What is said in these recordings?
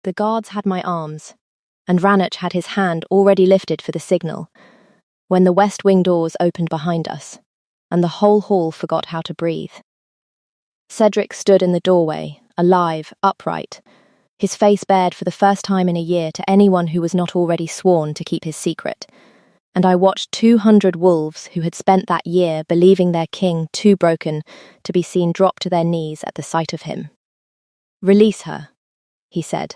The guards had my arms, and Rannoch had his hand already lifted for the signal, when the west wing doors opened behind us, and the whole hall forgot how to breathe. Cedric stood in the doorway, alive, upright, his face bared for the first time in a year to anyone who was not already sworn to keep his secret, and I watched 200 wolves who had spent that year believing their king too broken to be seen drop to their knees at the sight of him. "Release her," he said,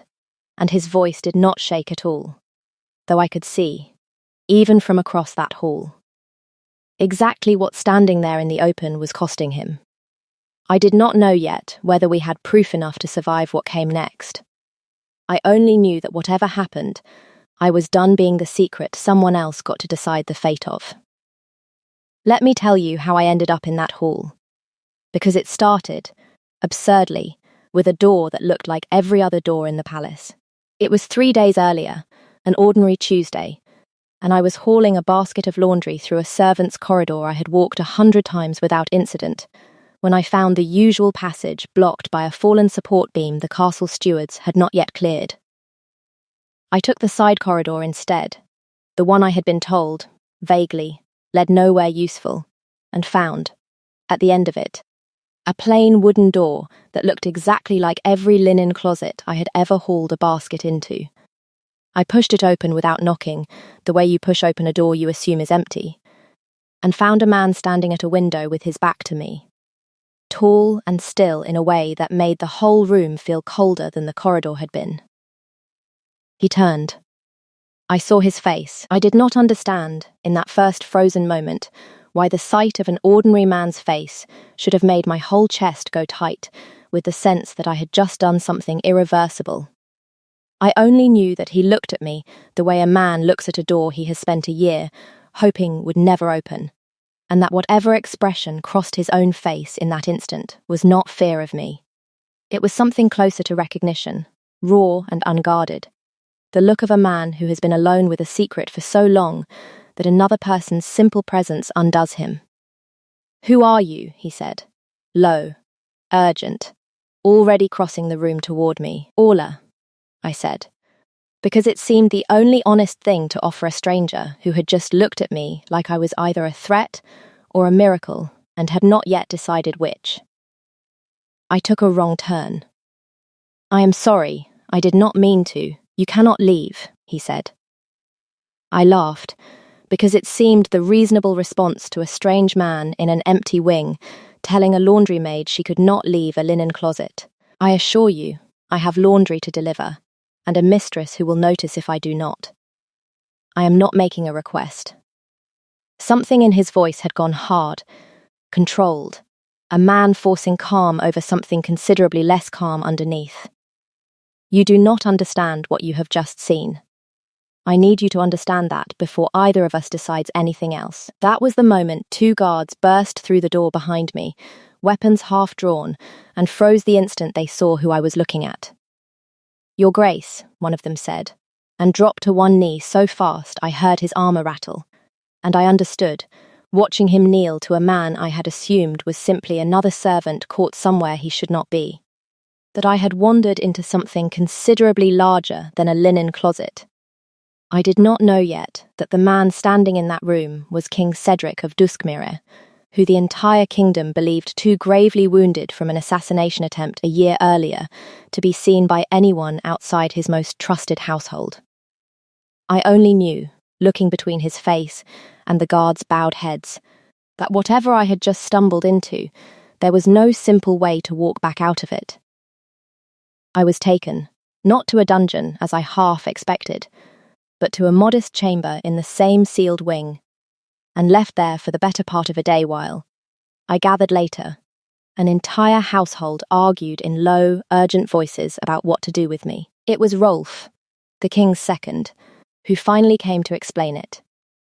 and his voice did not shake at all, though I could see, even from across that hall, exactly what standing there in the open was costing him. I did not know yet whether we had proof enough to survive what came next. I only knew that whatever happened, I was done being the secret someone else got to decide the fate of. Let me tell you how I ended up in that hall, because it started, absurdly, with a door that looked like every other door in the palace. It was 3 days earlier, an ordinary Tuesday, and I was hauling a basket of laundry through a servants' corridor I had walked 100 times without incident, when I found the usual passage blocked by a fallen support beam the castle stewards had not yet cleared. I took the side corridor instead, the one I had been told, vaguely, led nowhere useful, and found, at the end of it, a plain wooden door that looked exactly like every linen closet I had ever hauled a basket into. I pushed it open without knocking, the way you push open a door you assume is empty, and found a man standing at a window with his back to me, tall and still in a way that made the whole room feel colder than the corridor had been. He turned. I saw his face. I did not understand, in that first frozen moment, why the sight of an ordinary man's face should have made my whole chest go tight with the sense that I had just done something irreversible. I only knew that he looked at me the way a man looks at a door he has spent a year hoping would never open, and that whatever expression crossed his own face in that instant was not fear of me. It was something closer to recognition, raw and unguarded, the look of a man who has been alone with a secret for so long that another person's simple presence undoes him. "Who are you?" he said, low, urgent, already crossing the room toward me. "Orla," I said, because it seemed the only honest thing to offer a stranger who had just looked at me like I was either a threat or a miracle and had not yet decided which. I took a wrong turn. "I am sorry, I did not mean to. You cannot leave," he said. I laughed, because it seemed the reasonable response to a strange man in an empty wing telling a laundry maid she could not leave a linen closet. "I assure you, I have laundry to deliver, and a mistress who will notice if I do not. I am not making a request." Something in his voice had gone hard, controlled, a man forcing calm over something considerably less calm underneath. "You do not understand what you have just seen. I need you to understand that before either of us decides anything else." That was the moment 2 guards burst through the door behind me, weapons half drawn, and froze the instant they saw who I was looking at. "Your Grace," one of them said, and dropped to one knee so fast I heard his armor rattle, and I understood, watching him kneel to a man I had assumed was simply another servant caught somewhere he should not be, that I had wandered into something considerably larger than a linen closet. I did not know yet that the man standing in that room was King Cedric of Duskmire, who the entire kingdom believed too gravely wounded from an assassination attempt a year earlier to be seen by anyone outside his most trusted household. I only knew, looking between his face and the guards' bowed heads, that whatever I had just stumbled into, there was no simple way to walk back out of it. I was taken, not to a dungeon as I half expected, but to a modest chamber in the same sealed wing, and left there for the better part of a day while, I gathered later, an entire household argued in low, urgent voices about what to do with me. It was Rolf, the king's second, who finally came to explain it,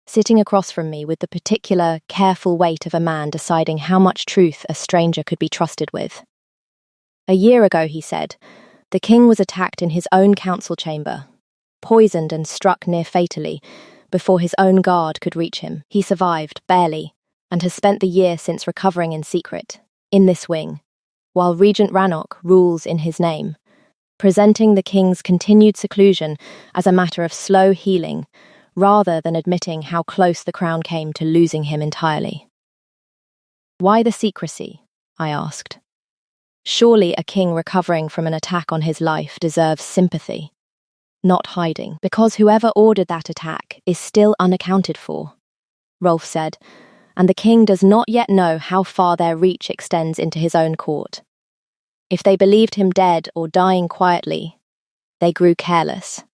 sitting across from me with the particular, careful weight of a man deciding how much truth a stranger could be trusted with. "A year ago," he said, "the king was attacked in his own council chamber, poisoned and struck near fatally, before his own guard could reach him. He survived, barely, and has spent the year since recovering in secret, in this wing, while Regent Rannoch rules in his name. presenting the king's continued seclusion as a matter of slow healing, rather than admitting how close the crown came to losing him entirely. "Why the secrecy?" I asked. "Surely a king recovering from an attack on his life deserves sympathy, not hiding." "Because whoever ordered that attack is still unaccounted for," Rolf said, "and the king does not yet know how far their reach extends into his own court. If they believed him dead or dying quietly, they grew careless.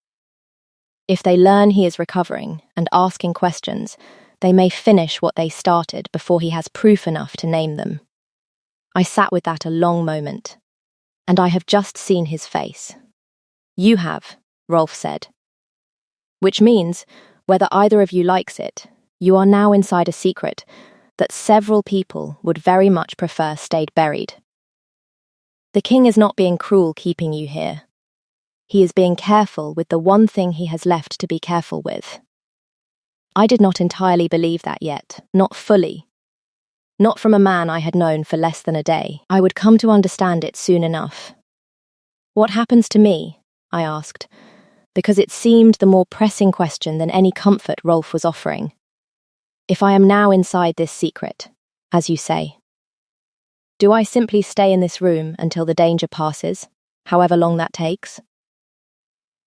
If they learn he is recovering and asking questions, they may finish what they started before he has proof enough to name them." I sat with that a long moment, and I have just seen his face. "You have," Rolf said. "Which means, whether either of you likes it, you are now inside a secret that several people would very much prefer stayed buried. The king is not being cruel keeping you here. He is being careful with the one thing he has left to be careful with." I did not entirely believe that yet, not fully. Not from a man I had known for less than a day. I would come to understand it soon enough. "What happens to me?" I asked, because it seemed the more pressing question than any comfort Rolf was offering. "If I am now inside this secret, as you say, do I simply stay in this room until the danger passes, however long that takes?"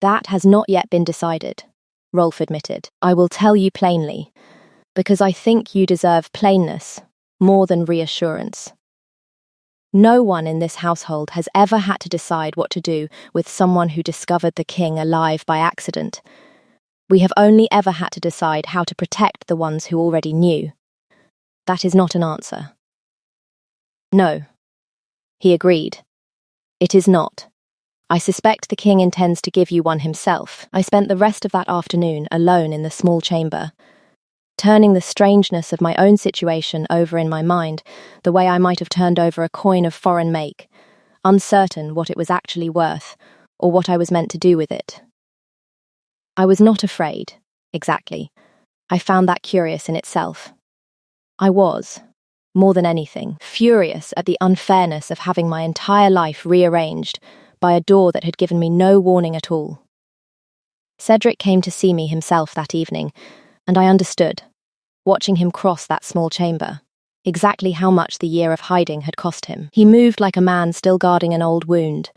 "That has not yet been decided," Rolf admitted. "I will tell you plainly, because I think you deserve plainness more than reassurance. No one in this household has ever had to decide what to do with someone who discovered the king alive by accident. We have only ever had to decide how to protect the ones who already knew. That is not an answer." "No," he agreed. "It is not. I suspect the king intends to give you one himself." I spent the rest of that afternoon alone in the small chamber, turning the strangeness of my own situation over in my mind the way I might have turned over a coin of foreign make, uncertain what it was actually worth or what I was meant to do with it. I was not afraid, exactly. I found that curious in itself. I was, more than anything, furious at the unfairness of having my entire life rearranged by a door that had given me no warning at all. Cedric came to see me himself that evening, and I understood, watching him cross that small chamber, exactly how much the year of hiding had cost him. He moved like a man still guarding an old wound,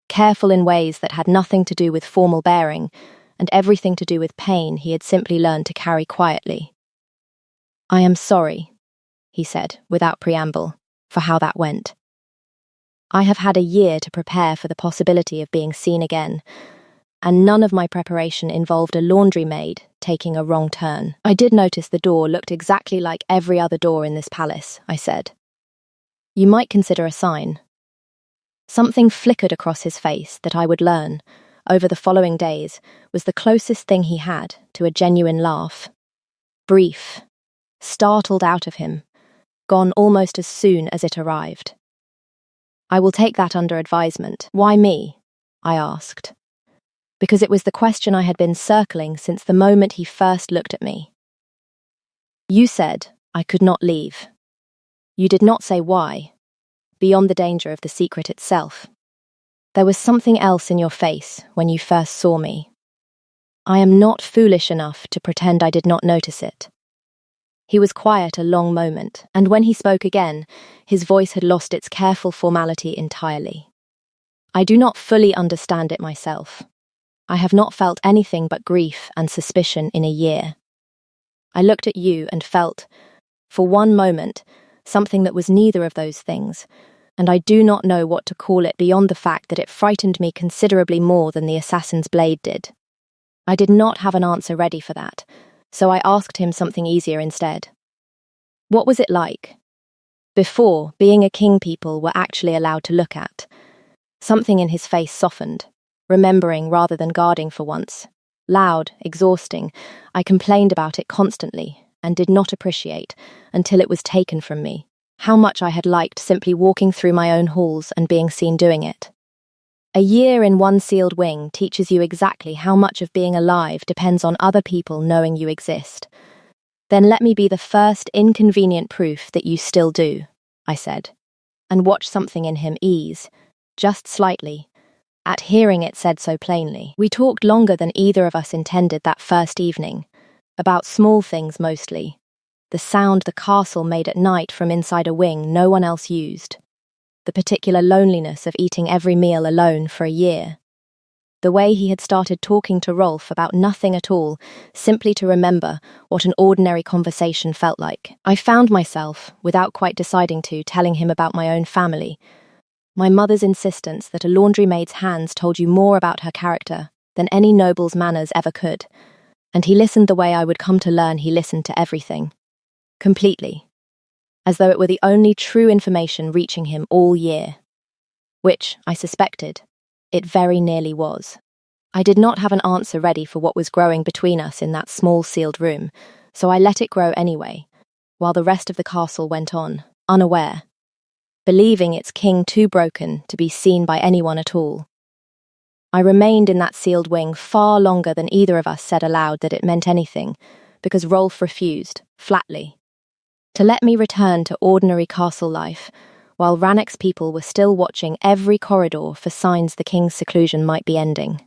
careful in ways that had nothing to do with formal bearing, and everything to do with pain he had simply learned to carry quietly. "I am sorry," he said, without preamble, "for how that went. I have had a year to prepare for the possibility of being seen again, and none of my preparation involved a laundry maid taking a wrong turn. I did notice the door looked exactly like every other door in this palace," I said. "You might consider a sign." Something flickered across his face that I would learn, over the following days, was the closest thing he had to a genuine laugh. Brief, startled out of him, gone almost as soon as it arrived. "I will take that under advisement." "Why me?" I asked. Because it was the question I had been circling since the moment he first looked at me. "You said I could not leave. You did not say why, beyond the danger of the secret itself. There was something else in your face when you first saw me. I am not foolish enough to pretend I did not notice it." He was quiet a long moment, and when he spoke again, his voice had lost its careful formality entirely. "I do not fully understand it myself. I have not felt anything but grief and suspicion in a year. I looked at you and felt, for one moment, something that was neither of those things, and I do not know what to call it beyond the fact that it frightened me considerably more than the assassin's blade did. I did not have an answer ready for that, so I asked him something easier instead. What was it like? Before, being a king people were actually allowed to look at. Something in his face softened, remembering rather than guarding for once. Loud, exhausting, I complained about it constantly and did not appreciate, until it was taken from me, how much I had liked simply walking through my own halls and being seen doing it. A year in one sealed wing teaches you exactly how much of being alive depends on other people knowing you exist. Then let me be the first inconvenient proof that you still do, I said, and watched something in him ease, just slightly, At hearing it said so plainly. We talked longer than either of us intended that first evening, about small things mostly. The sound the castle made at night from inside a wing no one else used. The particular loneliness of eating every meal alone for a year. The way he had started talking to Rolf about nothing at all, simply to remember what an ordinary conversation felt like. I found myself, without quite deciding to, telling him about my own family. My mother's insistence that a laundry maid's hands told you more about her character than any noble's manners ever could. And he listened the way I would come to learn he listened to everything. Completely. As though it were the only true information reaching him all year. Which, I suspected, it very nearly was. I did not have an answer ready for what was growing between us in that small sealed room, so I let it grow anyway, while the rest of the castle went on, unaware, believing its king too broken to be seen by anyone at all. I remained in that sealed wing far longer than either of us said aloud that it meant anything, because Rolf refused, flatly, to let me return to ordinary castle life, while Rannoch's people were still watching every corridor for signs the king's seclusion might be ending.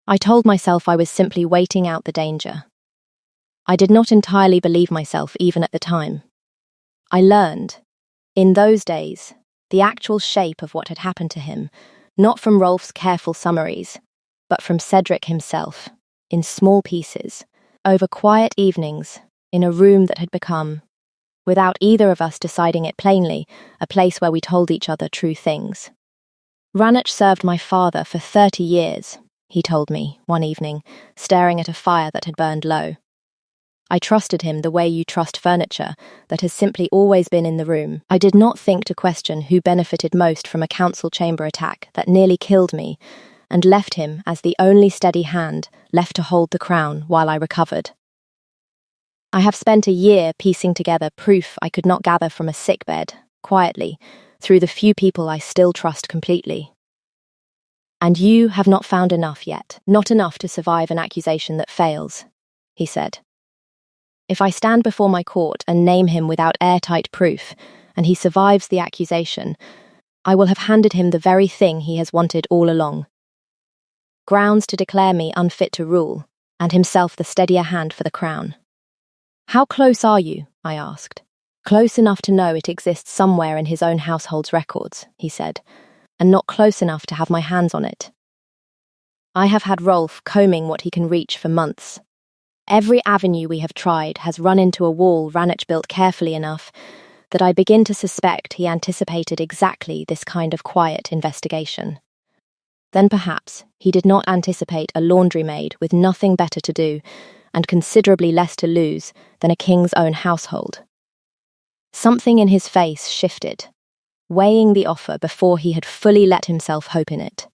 I told myself I was simply waiting out the danger. I did not entirely believe myself even at the time. I learned, in those days, the actual shape of what had happened to him, not from Rolf's careful summaries, but from Cedric himself, in small pieces, over quiet evenings, in a room that had become, without either of us deciding it plainly, a place where we told each other true things. Rannoch served my father for 30 years, he told me, one evening, staring at a fire that had burned low. I trusted him the way you trust furniture that has simply always been in the room. I did not think to question who benefited most from a council chamber attack that nearly killed me, and left him as the only steady hand left to hold the crown while I recovered. I have spent a year piecing together proof I could not gather from a sickbed, quietly, through the few people I still trust completely. And you have not found enough yet, not enough to survive an accusation that fails, he said. If I stand before my court and name him without airtight proof, and he survives the accusation, I will have handed him the very thing he has wanted all along. Grounds to declare me unfit to rule, and himself the steadier hand for the crown. How close are you? I asked. Close enough to know it exists somewhere in his own household's records, he said, and not close enough to have my hands on it. I have had Rolf combing what he can reach for months. Every avenue we have tried has run into a wall Rannoch built carefully enough that I begin to suspect he anticipated exactly this kind of quiet investigation. Then perhaps he did not anticipate a laundry maid with nothing better to do and considerably less to lose than a king's own household. Something in his face shifted, weighing the offer before he had fully let himself hope in it.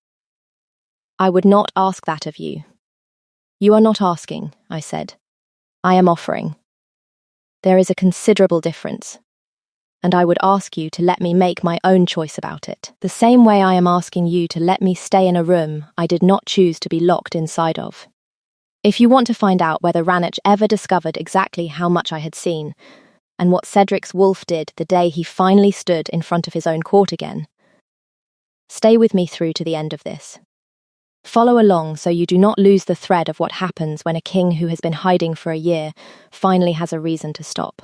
I would not ask that of you. You are not asking, I said. I am offering. There is a considerable difference, and I would ask you to let me make my own choice about it, the same way I am asking you to let me stay in a room I did not choose to be locked inside of. If you want to find out whether Rannoch ever discovered exactly how much I had seen, and what Cedric's wolf did the day he finally stood in front of his own court again, stay with me through to the end of this. Follow along so you do not lose the thread of what happens when a king who has been hiding for a year finally has a reason to stop.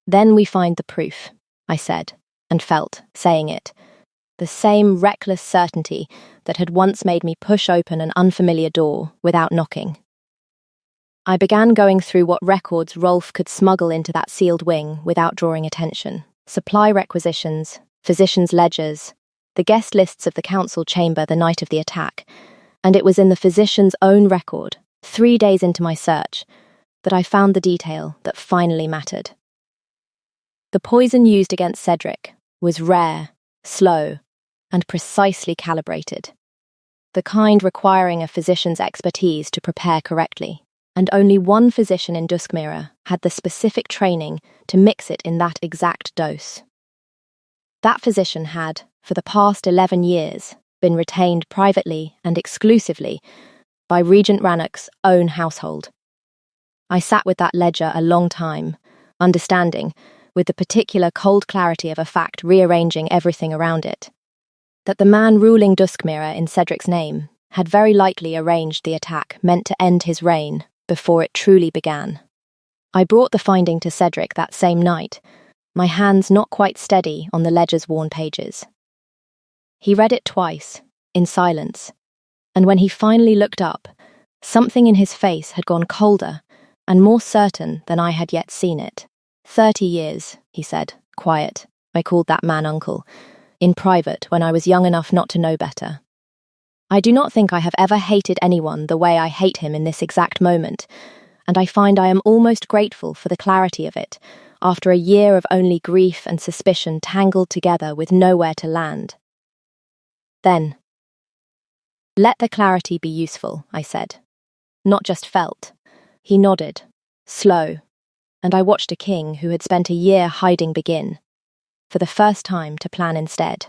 Then we find the proof, I said, and felt, saying it, the same reckless certainty that had once made me push open an unfamiliar door without knocking. I began going through what records Rolf could smuggle into that sealed wing without drawing attention. Supply requisitions, physicians' ledgers, the guest lists of the council chamber the night of the attack, and it was in the physician's own record, 3 days into my search, that I found the detail that finally mattered. The poison used against Cedric was rare, slow, and precisely calibrated, the kind requiring a physician's expertise to prepare correctly, and only one physician in Duskmira had the specific training to mix it in that exact dose. That physician had, for the past 11 years, been retained privately and exclusively by Regent Rannoch's own household. I sat with that ledger a long time, understanding, with the particular cold clarity of a fact rearranging everything around it, that the man ruling Duskmira in Cedric's name had very likely arranged the attack meant to end his reign before it truly began. I brought the finding to Cedric that same night, my hands not quite steady on the ledger's worn pages. He read it twice, in silence, and when he finally looked up, something in his face had gone colder and more certain than I had yet seen it. 30 years, he said, quiet. I called that man uncle, in private when I was young enough not to know better. I do not think I have ever hated anyone the way I hate him in this exact moment, and I find I am almost grateful for the clarity of it, after a year of only grief and suspicion tangled together with nowhere to land. Then, let the clarity be useful, I said. Not just felt. He nodded, slow, and I watched a king who had spent a year hiding begin, for the first time to plan instead.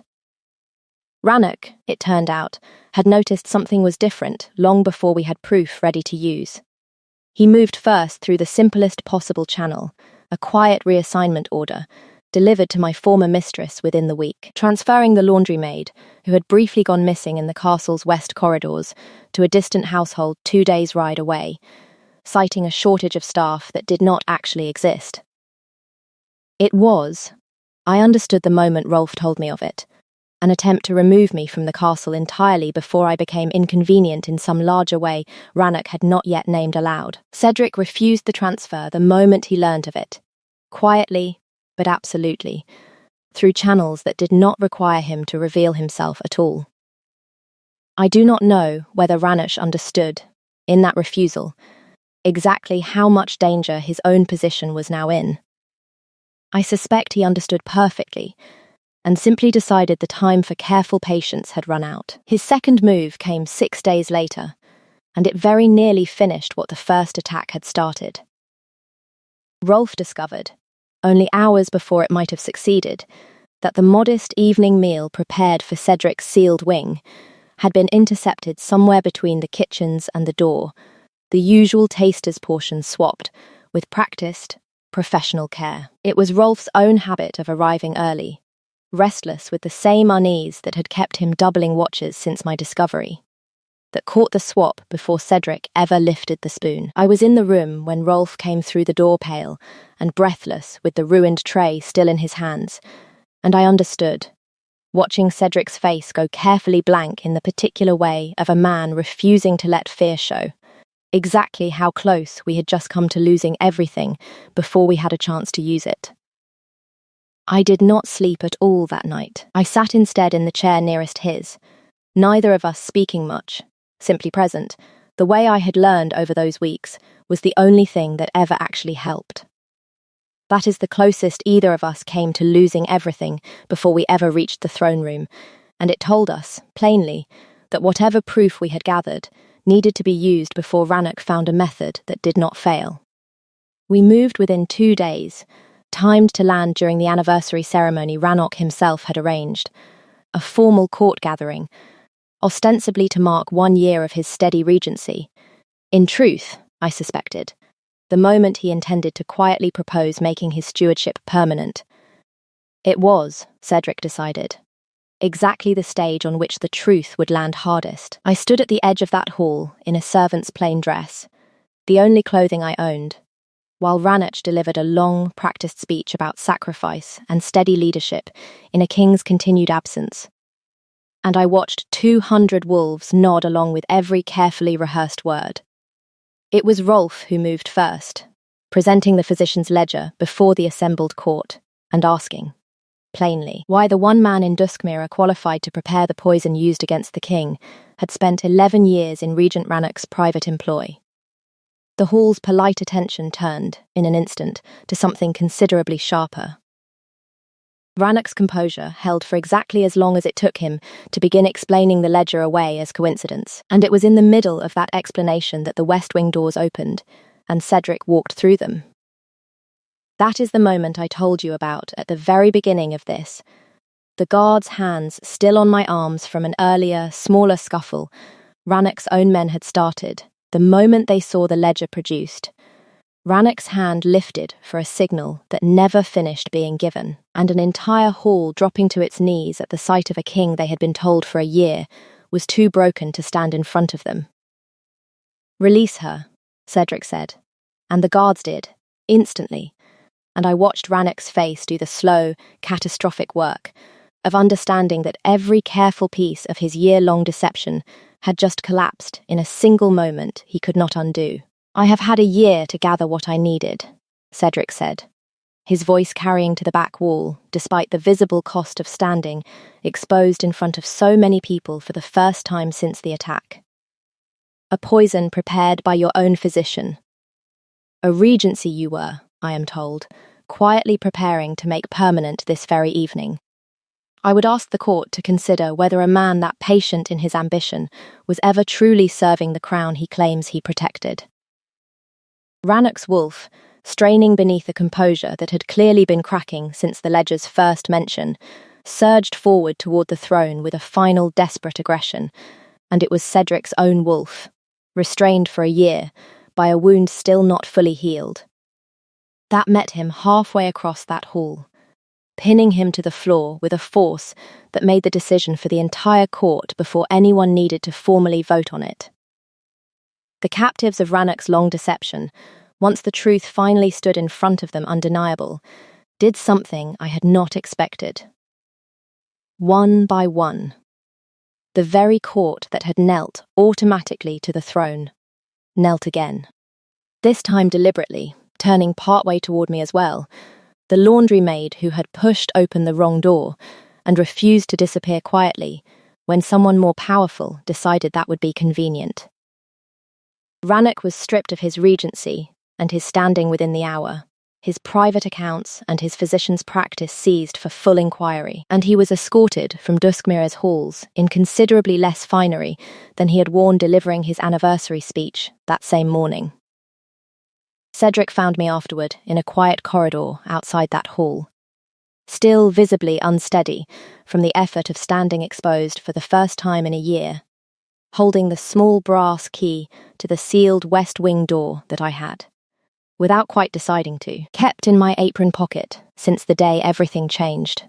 Rannoch, it turned out, had noticed something was different long before we had proof ready to use. He moved first through the simplest possible channel, a quiet reassignment order, delivered to my former mistress within the week, transferring the laundry maid, who had briefly gone missing in the castle's west corridors, to a distant household 2 days' ride away, citing a shortage of staff that did not actually exist. It was, I understood the moment Rolf told me of it, an attempt to remove me from the castle entirely before I became inconvenient in some larger way Rannoch had not yet named aloud. Cedric refused the transfer the moment he learned of it, quietly, but absolutely, through channels that did not require him to reveal himself at all. I do not know whether Rannoch understood, in that refusal, exactly how much danger his own position was now in. I suspect he understood perfectly, and simply decided the time for careful patience had run out. His second move came 6 days later, and it very nearly finished what the first attack had started. Rolf discovered, only hours before it might have succeeded, that the modest evening meal prepared for Cedric's sealed wing had been intercepted somewhere between the kitchens and the door, the usual taster's portions swapped, with practiced, professional care. It was Rolf's own habit of arriving early, restless with the same unease that had kept him doubling watches since my discovery, that caught the swap before Cedric ever lifted the spoon. I was in the room when Rolf came through the door pale and breathless with the ruined tray still in his hands, and I understood, watching Cedric's face go carefully blank in the particular way of a man refusing to let fear show, exactly how close we had just come to losing everything before we had a chance to use it. I did not sleep at all that night. I sat instead in the chair nearest his, neither of us speaking much, simply present. The way I had learned over those weeks was the only thing that ever actually helped. That is the closest either of us came to losing everything before we ever reached the throne room, and it told us, plainly, that whatever proof we had gathered needed to be used before Rannoch found a method that did not fail. We moved within 2 days, timed to land during the anniversary ceremony Rannoch himself had arranged, a formal court gathering, ostensibly to mark 1 year of his steady regency. In truth, I suspected, the moment he intended to quietly propose making his stewardship permanent. It was, Cedric decided, exactly the stage on which the truth would land hardest. I stood at the edge of that hall in a servant's plain dress, the only clothing I owned, while Rannoch delivered a long, practiced speech about sacrifice and steady leadership in a king's continued absence. And I watched 200 wolves nod along with every carefully rehearsed word. It was Rolf who moved first, presenting the physician's ledger before the assembled court, and asking, plainly, why the one man in Duskmira qualified to prepare the poison used against the king had spent 11 years in Regent Rannoch's private employ. The hall's polite attention turned, in an instant, to something considerably sharper. Rannoch's composure held for exactly as long as it took him to begin explaining the ledger away as coincidence, and it was in the middle of that explanation that the West Wing doors opened, and Cedric walked through them. That is the moment I told you about at the very beginning of this. The guard's hands still on my arms from an earlier, smaller scuffle Rannoch's own men had started, the moment they saw the ledger produced. Rannoch's hand lifted for a signal that never finished being given, and an entire hall dropping to its knees at the sight of a king they had been told for a year was too broken to stand in front of them. "Release her," Cedric said, and the guards did, instantly, and I watched Rannoch's face do the slow, catastrophic work of understanding that every careful piece of his year-long deception had just collapsed in a single moment he could not undo. "I have had a year to gather what I needed," Cedric said, his voice carrying to the back wall, despite the visible cost of standing, exposed in front of so many people for the first time since the attack. "A poison prepared by your own physician. A regency you were, I am told, quietly preparing to make permanent this very evening. I would ask the court to consider whether a man that patient in his ambition was ever truly serving the crown he claims he protected." Rannoch's wolf, straining beneath a composure that had clearly been cracking since the ledger's first mention, surged forward toward the throne with a final desperate aggression, and it was Cedric's own wolf, restrained for a year by a wound still not fully healed. That met him halfway across that hall, pinning him to the floor with a force that made the decision for the entire court before anyone needed to formally vote on it. The captives of Rannoch's long deception, once the truth finally stood in front of them undeniable, did something I had not expected. One by one, the very court that had knelt automatically to the throne, knelt again. This time deliberately, turning partway toward me as well, the laundry maid who had pushed open the wrong door and refused to disappear quietly when someone more powerful decided that would be convenient. Rannoch was stripped of his regency and his standing within the hour, his private accounts and his physician's practice seized for full inquiry, and he was escorted from Duskmir's halls in considerably less finery than he had worn delivering his anniversary speech that same morning. Cedric found me afterward in a quiet corridor outside that hall, still visibly unsteady from the effort of standing exposed for the first time in a year, holding the small brass key to the sealed west wing door that I had, without quite deciding to, kept in my apron pocket since the day everything changed.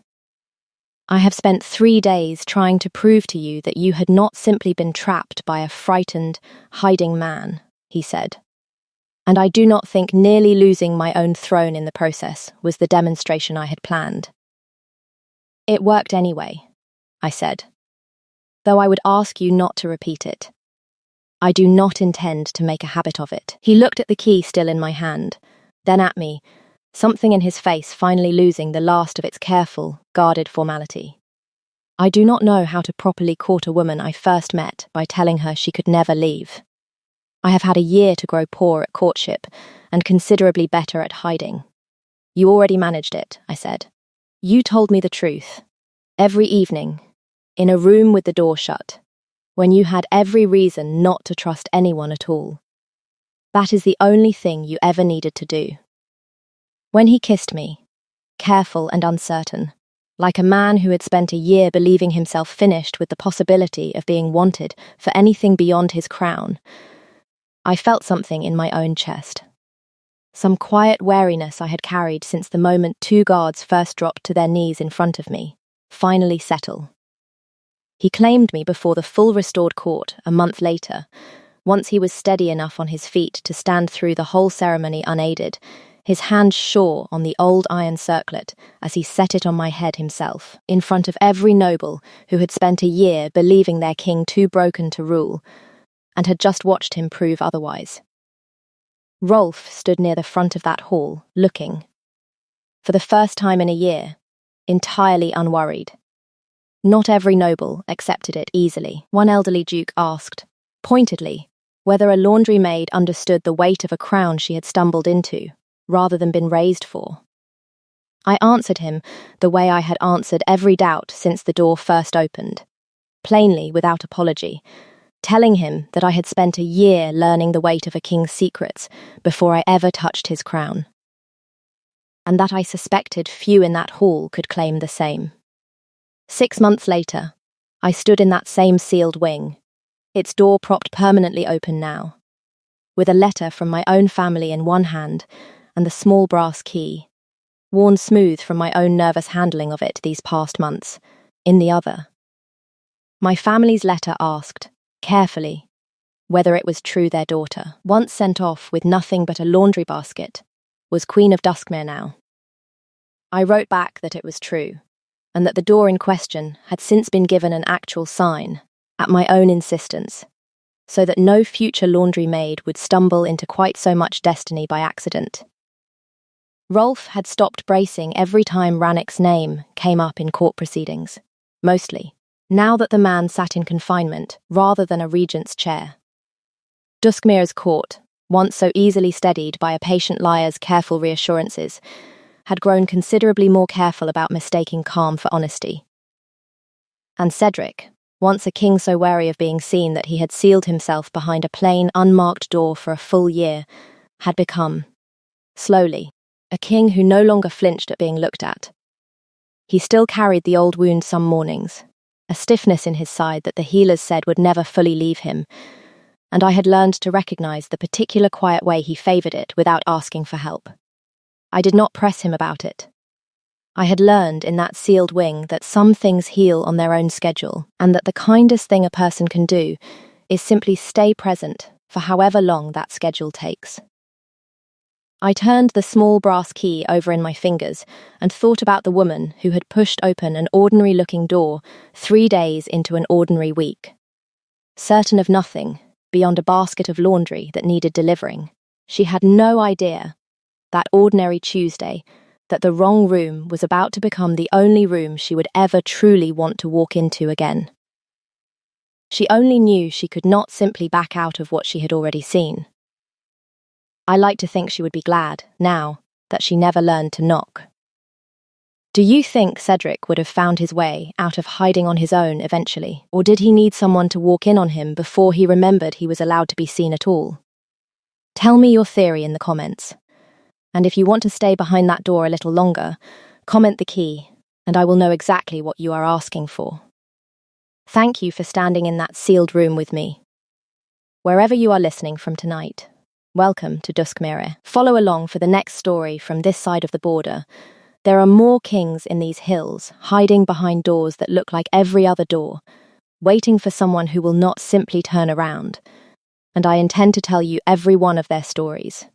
"I have spent 3 days trying to prove to you that you had not simply been trapped by a frightened, hiding man," he said. "And I do not think nearly losing my own throne in the process was the demonstration I had planned." "It worked anyway," I said, "though I would ask you not to repeat it. I do not intend to make a habit of it." He looked at the key still in my hand, then at me, something in his face finally losing the last of its careful, guarded formality. I do not know how to properly court a woman I first met by telling her she could never leave. I have had a year to grow poor at courtship and considerably better at hiding. "You already managed it," I said. "You told me the truth. Every evening, in a room with the door shut, when you had every reason not to trust anyone at all. That is the only thing you ever needed to do." When he kissed me, careful and uncertain, like a man who had spent a year believing himself finished with the possibility of being wanted for anything beyond his crown, I felt something in my own chest. Some quiet wariness I had carried since the moment 2 guards first dropped to their knees in front of me, finally settle. He claimed me before the full restored court a month later, once he was steady enough on his feet to stand through the whole ceremony unaided, his hand sure on the old iron circlet as he set it on my head himself, in front of every noble who had spent a year believing their king too broken to rule, and had just watched him prove otherwise. Rolf stood near the front of that hall, looking, for the first time in a year, entirely unworried. Not every noble accepted it easily. One elderly duke asked, pointedly, whether a laundry maid understood the weight of a crown she had stumbled into, rather than been raised for. I answered him the way I had answered every doubt since the door first opened, plainly without apology, telling him that I had spent a year learning the weight of a king's secrets before I ever touched his crown, and that I suspected few in that hall could claim the same. 6 months later, I stood in that same sealed wing, its door propped permanently open now, with a letter from my own family in one hand and the small brass key, worn smooth from my own nervous handling of it these past months, in the other. My family's letter asked, carefully, whether it was true their daughter, once sent off with nothing but a laundry basket, was Queen of Duskmere now. I wrote back that it was true, and that the door in question had since been given an actual sign, at my own insistence, so that no future laundry maid would stumble into quite so much destiny by accident. Rolf had stopped bracing every time Rannick's name came up in court proceedings, mostly, now that the man sat in confinement rather than a regent's chair. Duskmere's court, once so easily steadied by a patient liar's careful reassurances, had grown considerably more careful about mistaking calm for honesty. And Cedric, once a king so wary of being seen that he had sealed himself behind a plain, unmarked door for a full year, had become, slowly, a king who no longer flinched at being looked at. He still carried the old wound some mornings, a stiffness in his side that the healers said would never fully leave him, and I had learned to recognize the particular quiet way he favored it without asking for help. I did not press him about it. I had learned in that sealed wing that some things heal on their own schedule, and that the kindest thing a person can do is simply stay present for however long that schedule takes. I turned the small brass key over in my fingers and thought about the woman who had pushed open an ordinary-looking door 3 days into an ordinary week. Certain of nothing, beyond a basket of laundry that needed delivering, she had no idea, that ordinary Tuesday, that the wrong room was about to become the only room she would ever truly want to walk into again. She only knew she could not simply back out of what she had already seen. I like to think she would be glad, now, that she never learned to knock. Do you think Cedric would have found his way out of hiding on his own eventually, or did he need someone to walk in on him before he remembered he was allowed to be seen at all? Tell me your theory in the comments. And if you want to stay behind that door a little longer, comment the key, and I will know exactly what you are asking for. Thank you for standing in that sealed room with me. Wherever you are listening from tonight, welcome to Duskmere. Follow along for the next story from this side of the border. There are more kings in these hills, hiding behind doors that look like every other door, waiting for someone who will not simply turn around. And I intend to tell you every one of their stories,